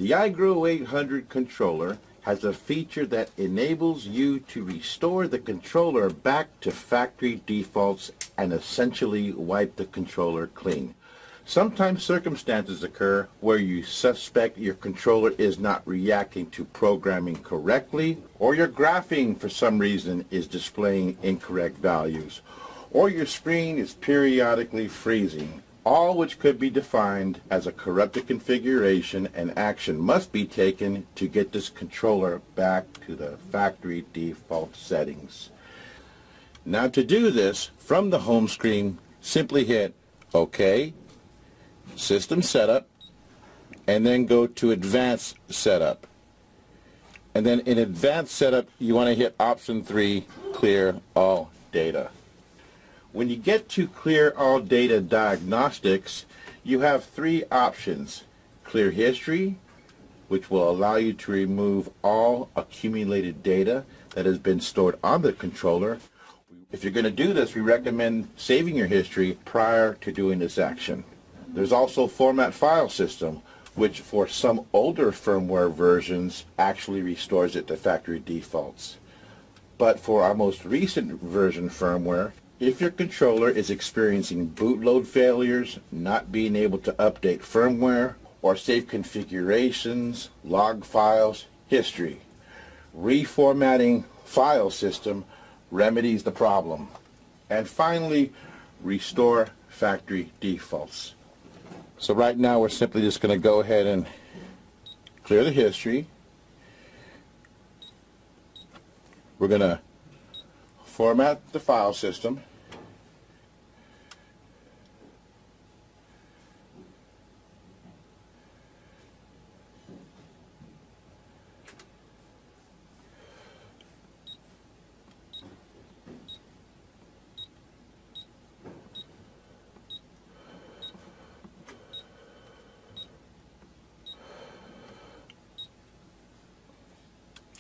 The iGrow 800 controller has a feature that enables you to restore the controller back to factory defaults and essentially wipe the controller clean. Sometimes circumstances occur where you suspect your controller is not reacting to programming correctly, or your graphing for some reason is displaying incorrect values, or your screen is periodically freezing, all which could be defined as a corrupted configuration, and action must be taken to get this controller back to the factory default settings. Now to do this, from the home screen, simply hit OK, System Setup, and then go to Advanced Setup. And then in Advanced Setup, you want to hit Option 3, Clear All Data. When you get to Clear All Data Diagnostics, you have three options. Clear History, which will allow you to remove all accumulated data that has been stored on the controller. If you're going to do this, we recommend saving your history prior to doing this action. There's also Format File System, which for some older firmware versions actually restores it to factory defaults. But for our most recent version firmware, if your controller is experiencing bootload failures, not being able to update firmware, or save configurations, log files, history, reformatting File System remedies the problem. And finally, restore factory defaults. So right now we're simply just going to go ahead and clear the history. We're going to format the file system.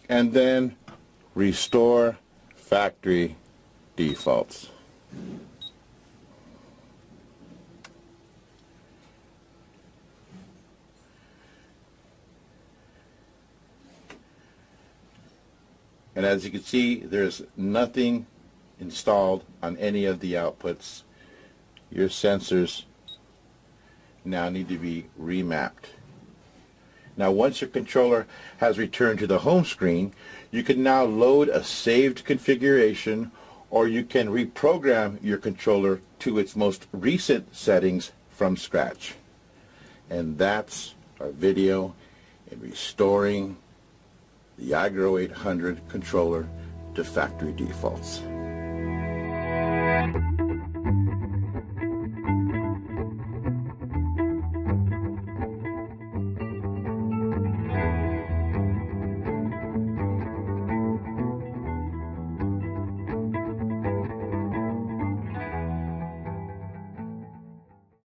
And then restore factory defaults. And as you can see, there's nothing installed on any of the outputs. Your sensors now need to be remapped. Now once your controller has returned to the home screen, you can now load a saved configuration, or you can reprogram your controller to its most recent settings from scratch. And that's our video in restoring the iGrow 800 controller to factory defaults.